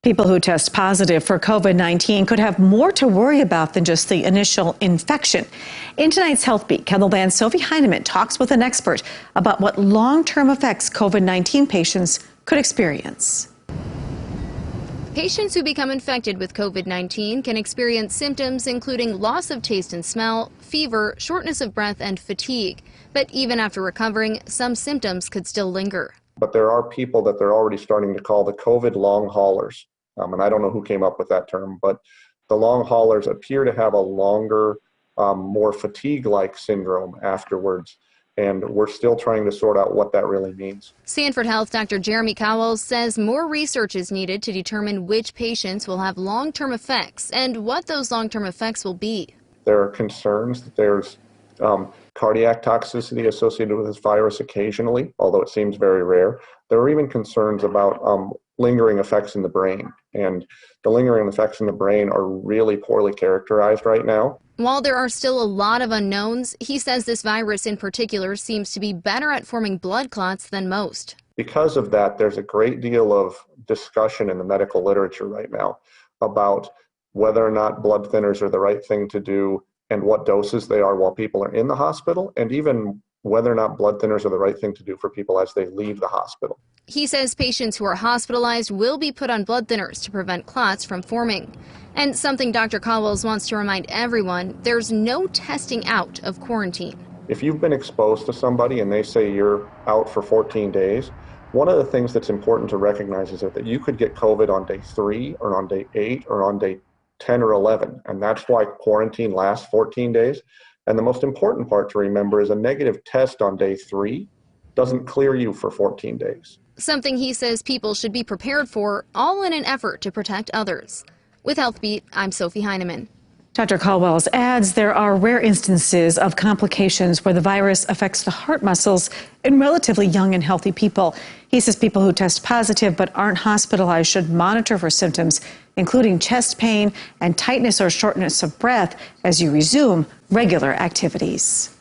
People who test positive for COVID-19 could have more to worry about than just the initial infection. In tonight's Health Beat, KELOLAND's Sophie Heineman talks with an expert about what long-term effects COVID-19 patients could experience. Patients who become infected with COVID-19 can experience symptoms including loss of taste and smell, fever, shortness of breath, and fatigue. But even after recovering, some symptoms could still linger. But there are people that they're already starting to call the COVID long haulers. And I don't know who came up with that term, but the long haulers appear to have a longer, more fatigue-like syndrome afterwards. And we're still trying to sort out what that really means. Sanford Health Dr. Jeremy Cowell says more research is needed to determine which patients will have long-term effects and what those long-term effects will be. There are concerns that there's cardiac toxicity associated with this virus occasionally, although it seems very rare. There are even concerns about lingering effects in the brain, and the lingering effects in the brain are really poorly characterized right now. While there are still a lot of unknowns, he says this virus in particular seems to be better at forming blood clots than most. Because of that, there's a great deal of discussion in the medical literature right now about whether or not blood thinners are the right thing to do and what doses they are while people are in the hospital, and even whether or not blood thinners are the right thing to do for people as they leave the hospital. He says patients who are hospitalized will be put on blood thinners to prevent clots from forming. And something Dr. Caldwell wants to remind everyone, there's no testing out of quarantine. If you've been exposed to somebody and they say you're out for 14 days, one of the things that's important to recognize is that you could get COVID on day 3 or on day 8 or on day 10 or 11. And that's why quarantine lasts 14 days. And the most important part to remember is a negative test on day 3 doesn't clear you for 14 days. Something he says people should be prepared for, all in an effort to protect others. With Health Beat, I'm Sophie Heineman. Dr. Caldwell adds there are rare instances of complications where the virus affects the heart muscles in relatively young and healthy people. He says people who test positive but aren't hospitalized should monitor for symptoms, including chest pain and tightness or shortness of breath as you resume regular activities.